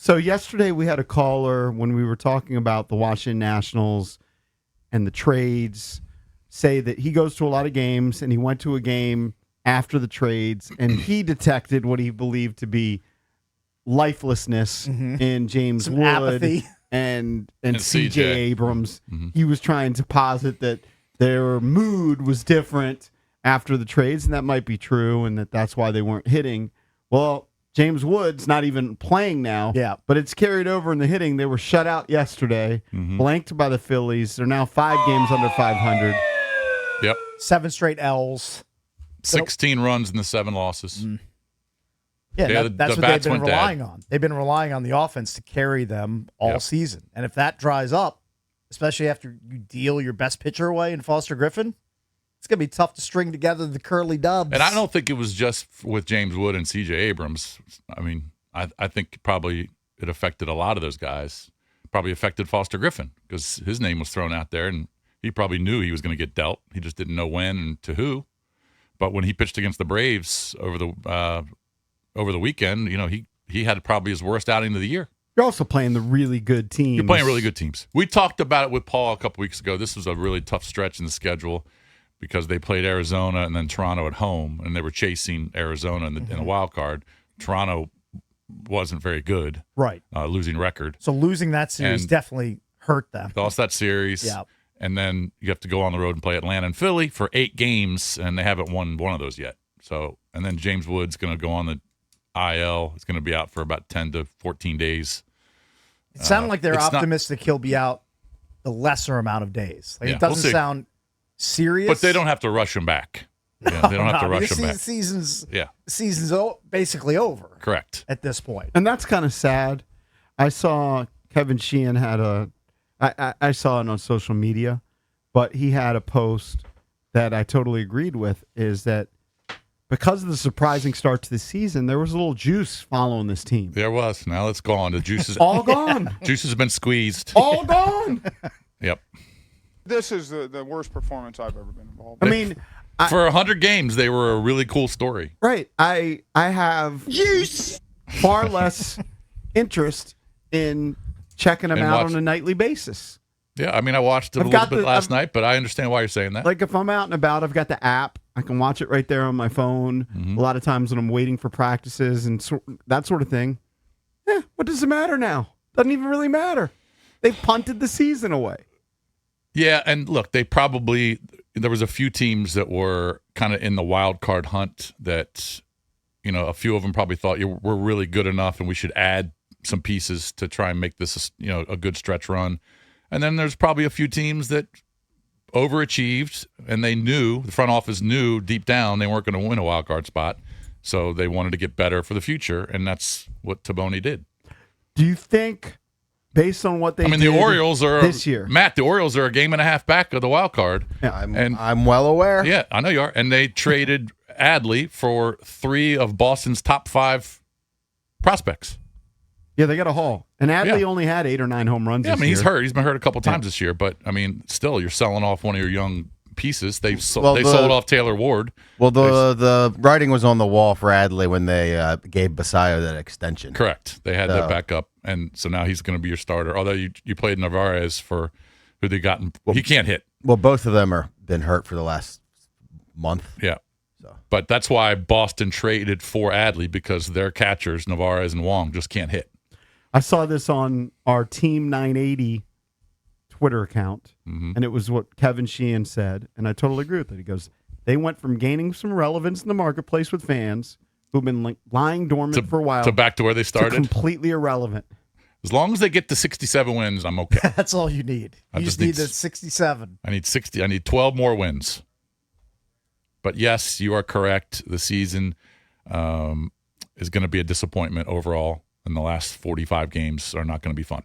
So yesterday we had a caller when we were talking about the Washington Nationals and the trades say that he goes to a lot of games and he went to a game after the trades and he detected what he believed to be lifelessness in James Some Wood apathy. and CJ Abrams. He was trying to posit that their mood was different after the trades, and that might be true, and that's why they weren't hitting. Well, James Wood's not even playing now, but it's carried over in the hitting. They were shut out yesterday, blanked by the Phillies. They're now 5 games under 500. Yep. 7 straight L's. 16 runs in the 7 losses. Yeah, that's what they've been relying on. They've been relying on the offense to carry them all season. And if that dries up, especially after you deal your best pitcher away in Foster Griffin, it's going to be tough to string together the curly dubs. And I don't think it was just with James Wood and C.J. Abrams. I mean, I think probably it affected a lot of those guys. Probably affected Foster Griffin because his name was thrown out there, and he probably knew he was going to get dealt. He just didn't know when and to who. But when he pitched against the Braves over the weekend, you know, he had probably his worst outing of the year. You're also playing the really good teams. You're playing really good teams. We talked about it with Paul a couple weeks ago. This was a really tough stretch in the schedule because they played Arizona and then Toronto at home, and they were chasing Arizona in the wild card. Toronto wasn't very good, right? Losing record. So losing that series definitely hurt them. Lost that series, and then you have to go on the road and play Atlanta and Philly for 8 games, and they haven't won one of those yet. So, and then James Wood's going to go on the IL. He's going to be out for about 10 to 14 days. It sounded like they're optimistic he'll be out the lesser amount of days. Like it doesn't sound serious. But they don't have to rush him back. Yeah, they don't have to rush him back. Season's basically over. Correct. At this point. And that's kind of sad. I saw Kevin Sheehan had I saw it on social media, but he had a post that I totally agreed with, is that because of the surprising start to the season, there was a little juice following this team. There was. Now it's gone. The juice is all gone. Juice has been squeezed. All gone. Yep. This is the worst performance I've ever been involved in. I mean, for 100 games, they were a really cool story. Right. I have far less interest in checking them out on a nightly basis. Yeah, I mean, I watched it a little bit last night, but I understand why you're saying that. Like if I'm out and about, I've got the app. I can watch it right there on my phone. A lot of times when I'm waiting for practices and that sort of thing. What does it matter now? Doesn't even really matter. They punted the season away. Yeah, and look, there was a few teams that were kind of in the wild card hunt that, you know, a few of them probably thought we're really good enough and we should add some pieces to try and make this, you know, a good stretch run. And then there's probably a few teams that overachieved, and the front office knew deep down they weren't going to win a wild card spot, so they wanted to get better for the future, and that's what Taboni did. Do you think, based on what they did the Orioles are this year, Matt, the Orioles are a game and a half back of the wild card. Yeah, I'm well aware. Yeah, I know you are. And they traded Adley for 3 of Boston's top 5 prospects. Yeah, they got a haul. And Adley only had 8 or 9 home runs this year. He's hurt. He's been hurt a couple times this year. But, I mean, still, you're selling off one of your young pieces. They sold off Taylor Ward. Well, the writing was on the wall for Adley when they gave Basayo that extension. Correct. They had that back up. And so now he's going to be your starter. Although you played Narvaez for who they got. He can't hit. Well, both of them are been hurt for the last month. Yeah. But that's why Boston traded for Adley, because their catchers, Narvaez and Wong, just can't hit. I saw this on our Team 980 Twitter account, and it was what Kevin Sheehan said, and I totally agree with it. He goes, they went from gaining some relevance in the marketplace with fans who've been lying dormant for a while to back to where they started. To completely irrelevant. As long as they get to 67 wins, I'm okay. That's all you need. You just need the 67. I need 60. I need 12 more wins. But yes, you are correct. The season is going to be a disappointment overall. And the last 45 games are not going to be fun.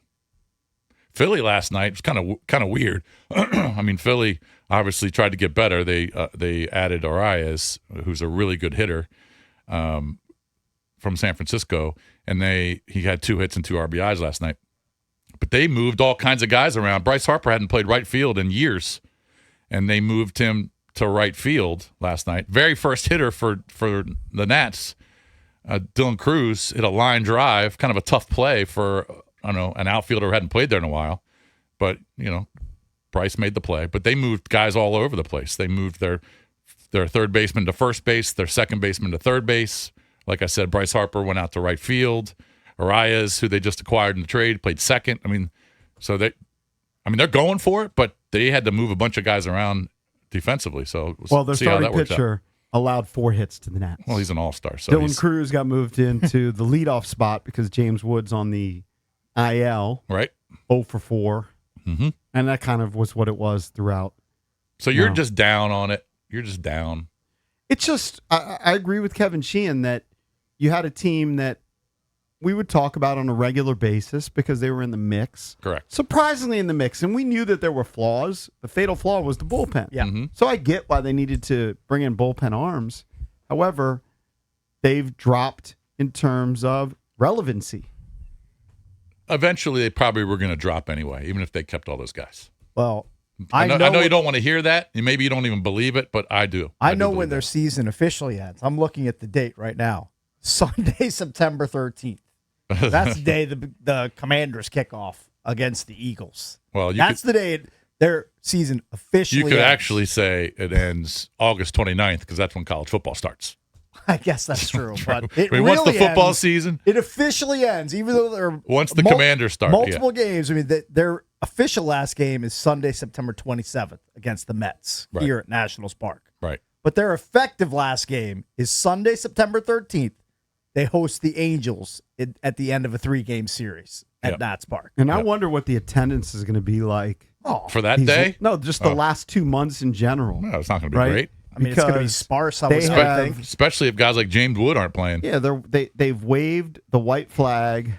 Philly last night was kind of weird. I mean, Philly obviously tried to get better. They added Arias, who's a really good hitter from San Francisco, and he had 2 hits and 2 RBIs last night. But they moved all kinds of guys around. Bryce Harper hadn't played right field in years, and they moved him to right field last night. Very first hitter for the Nats. Dylan Cruz hit a line drive, kind of a tough play for an outfielder who hadn't played there in a while. But, Bryce made the play. But they moved guys all over the place. They moved their third baseman to first base, their second baseman to third base. Like I said, Bryce Harper went out to right field. Arias, who they just acquired in the trade, played second. They're going for it, but they had to move a bunch of guys around defensively. So their see how that starting works pitcher out. allowed 4 hits to the Nats. Well, he's an all-star. So Dylan Cruz got moved into the leadoff spot because James Wood's on the IL. Right. 0 for 4. Mm-hmm. And that kind of was what it was throughout. So you're just down on it. You're just down. It's just, I agree with Kevin Sheehan that you had a team that we would talk about on a regular basis because they were in the mix. Correct. Surprisingly in the mix. And we knew that there were flaws. The fatal flaw was the bullpen. Yeah. Mm-hmm. So I get why they needed to bring in bullpen arms. However, they've dropped in terms of relevancy. Eventually, they probably were going to drop anyway, even if they kept all those guys. Well, I know you don't want to hear that. Maybe you don't even believe it, but I do. I know when their season officially ends. I'm looking at the date right now. Sunday, September 13th. That's the day the Commanders kick off against the Eagles. Well, that's the day their season officially ends. You could ends. actually say it ends August 29th because that's when college football starts. I guess that's true. But once the football season, it officially ends, even though there once the Commanders start. Multiple games. I mean, their official last game is Sunday, September 27th against the Mets here at Nationals Park. Right. But their effective last game is Sunday, September 13th. They host the Angels at the end of a 3-game series at Nats Park. And I wonder what the attendance is going to be like. For that day? No, just the last 2 months in general. No, it's not going to be great. I mean, it's going to be sparse, I would think. Especially if guys like James Wood aren't playing. Yeah, they've waved the white flag.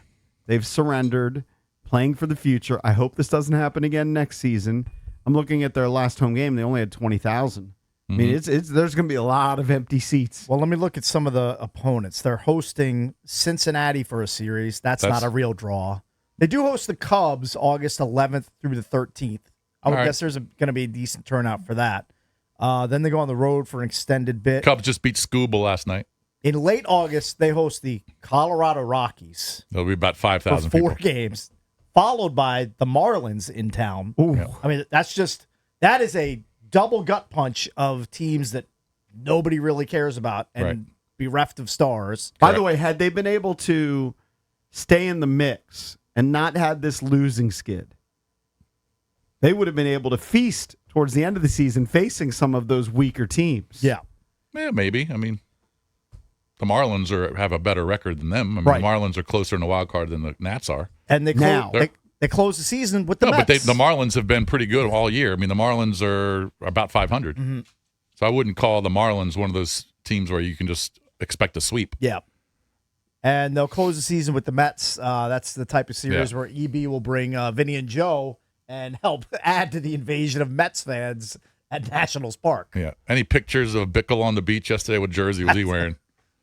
They've surrendered, playing for the future. I hope this doesn't happen again next season. I'm looking at their last home game. They only had 20,000. I mean, there's going to be a lot of empty seats. Well, let me look at some of the opponents. They're hosting Cincinnati for a series. That's not a real draw. They do host the Cubs August 11th through the 13th. I would guess there's going to be a decent turnout for that. Then they go on the road for an extended bit. Cubs just beat Scuba last night. In late August, they host the Colorado Rockies. There'll be about 5,000 for 4 people. games, followed by the Marlins in town. Ooh. I mean, that is a double gut punch of teams that nobody really cares about and bereft of stars. By the way, had they been able to stay in the mix and not had this losing skid, they would have been able to feast towards the end of the season facing some of those weaker teams. Yeah. Yeah, maybe. I mean, the Marlins have a better record than them. I mean, the Marlins are closer in the wild card than the Nats are. And they close the season with the Mets. But the Marlins have been pretty good all year. I mean, the Marlins are about 500. Mm-hmm. So I wouldn't call the Marlins one of those teams where you can just expect a sweep. Yeah. And they'll close the season with the Mets. That's the type of series where EB will bring Vinny and Joe and help add to the invasion of Mets fans at Nationals Park. Yeah. Any pictures of Bickle on the beach yesterday? What jersey was he wearing?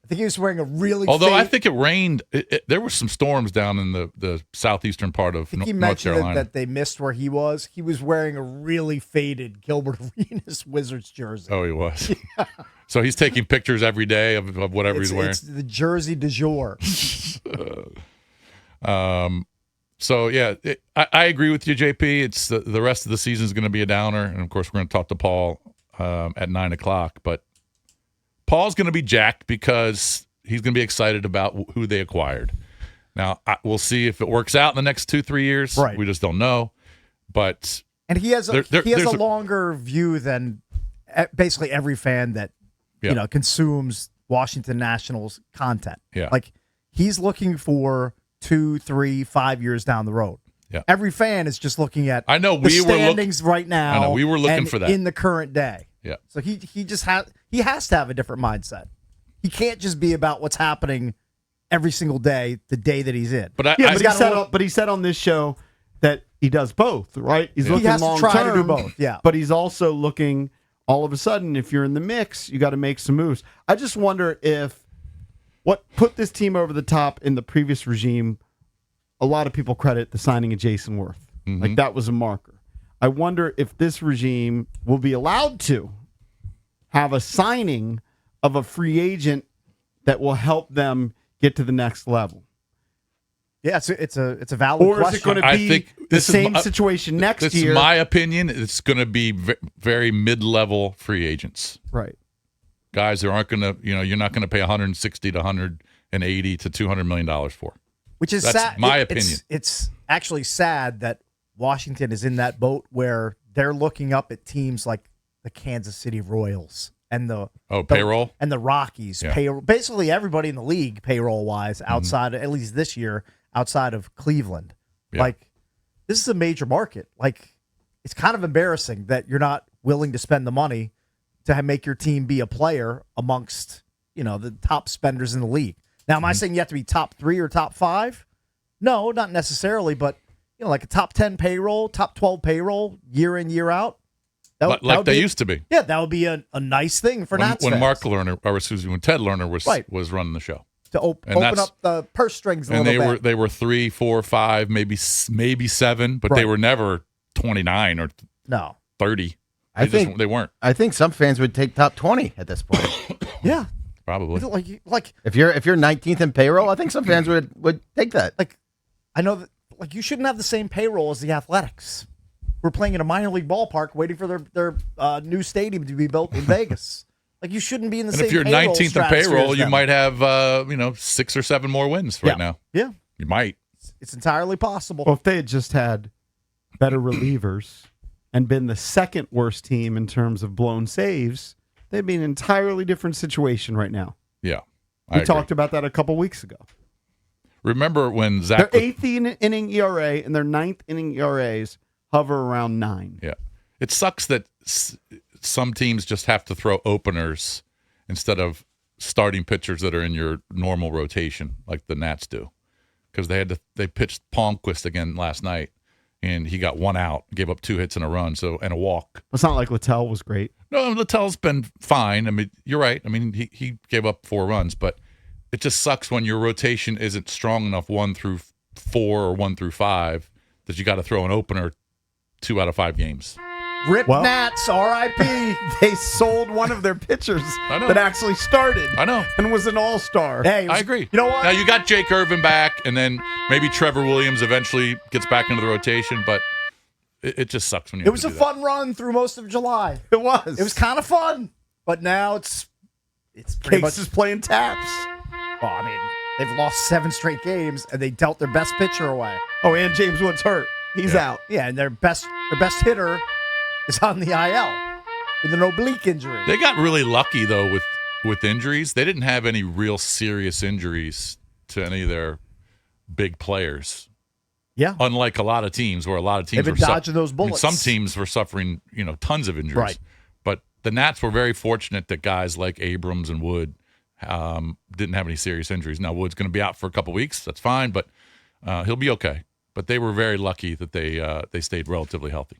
I think he was wearing a really Although I think it rained. There were some storms down in the southeastern part of North Carolina. He mentioned that they missed where he was. He was wearing a really faded Gilbert Arenas Wizards jersey. Oh, he was. Yeah. So he's taking pictures every day of whatever he's wearing. It's the jersey du jour. So, yeah, I agree with you, JP. It's the rest of the season is going to be a downer. And, of course, we're going to talk to Paul at 9 o'clock. But Paul's going to be jacked because he's going to be excited about who they acquired. Now, we'll see if it works out in the next 2-3 years. Right. We just don't know. But and he has a longer view than basically every fan that consumes Washington Nationals content. Yeah. Like he's looking for 2, 3, 5 years down the road. Yeah. Every fan is just looking at the standings right now. I know we were looking for that in the current day. Yeah. So he has to have a different mindset. He can't just be about what's happening every single day, the day that he's in. But he said on this show that he does both, right? He's looking long term. He has to try to do both. Yeah. But he's also looking. All of a sudden, if you're in the mix, you got to make some moves. I just wonder if what put this team over the top in the previous regime. A lot of people credit the signing of Jason Worth. Mm-hmm. Like that was a marker. I wonder if this regime will be allowed to have a signing of a free agent that will help them get to the next level? Yeah, it's a valid or question. Is it going to be I think the same situation next this year? This is my opinion. It's going to be very mid-level free agents. Right. Guys who aren't going to, you're not going to pay 160 to 180 to $200 million for. Which is That's sad. my opinion. It's actually sad that Washington is in that boat where they're looking up at teams like the Kansas City Royals and the payroll and the Rockies. Yeah. Payroll, basically everybody in the league payroll wise outside at least this year outside of Cleveland. Yeah. Like this is a major market. Like it's kind of embarrassing that you're not willing to spend the money to make your team be a player amongst the top spenders in the league. Now, am I saying you have to be top 3 or top 5? No, not necessarily, but like a top 10 payroll, top 12 payroll, year in, year out. Like they used to be. Yeah, that would be a nice thing for Nats when fans. Mark Lerner, when Ted Lerner was running the show. To open up the purse strings a little bit. They were 3, 4, 5, maybe 7, but they were never 29 or 30. They weren't. I think some fans would take top 20 at this point. Yeah. Probably. Like if you're 19th in payroll, I think some fans would take that. Like I know that you shouldn't have the same payroll as the Athletics. We're playing in a minor league ballpark waiting for their new stadium to be built in Vegas. Like you shouldn't be in the same. And if you're 19th in payroll, you might have 6 or 7 more wins now. Yeah. You might. It's entirely possible. Well, if they had just had better relievers and been the second worst team in terms of blown saves, they'd be an entirely different situation right now. Yeah. We talked about that a couple weeks ago. Remember when Zach... Their 8th inning ERA and their 9th inning ERAs hover around 9. Yeah. It sucks that some teams just have to throw openers instead of starting pitchers that are in your normal rotation like the Nats do. Because they pitched Palmquist again last night, and he got 1 out, gave up 2 hits and a run, and a walk. It's not like Littell was great. No, Littell's been fine. I mean, you're right. I mean, he gave up 4 runs, but it just sucks when your rotation isn't strong enough 1 through 4 or 1 through 5 that you got to throw an opener 2 out of 5 games. Rip Nats, R.I.P. They sold one of their pitchers that actually started. I know. And was an all-star. Hey, I agree. You know what? Now, you got Jake Irvin back, and then maybe Trevor Williams eventually gets back into the rotation, but it just sucks when you It was a fun run through most of July. It was. It was kind of fun, but now it's pretty much just playing taps. Well, I mean, they've lost 7 straight games, and they dealt their best pitcher away. Oh, and James Wood's hurt. He's out. Yeah, and their best hitter is on the IL with an oblique injury. They got really lucky, though, with injuries. They didn't have any real serious injuries to any of their big players. Yeah. Unlike a lot of teams where a lot of teams They've been dodging those bullets. Some teams were suffering, tons of injuries. Right. But the Nats were very fortunate that guys like Abrams and Wood didn't have any serious injuries. Now, Wood's going to be out for a couple weeks. That's fine, but he'll be okay. But they were very lucky that they stayed relatively healthy.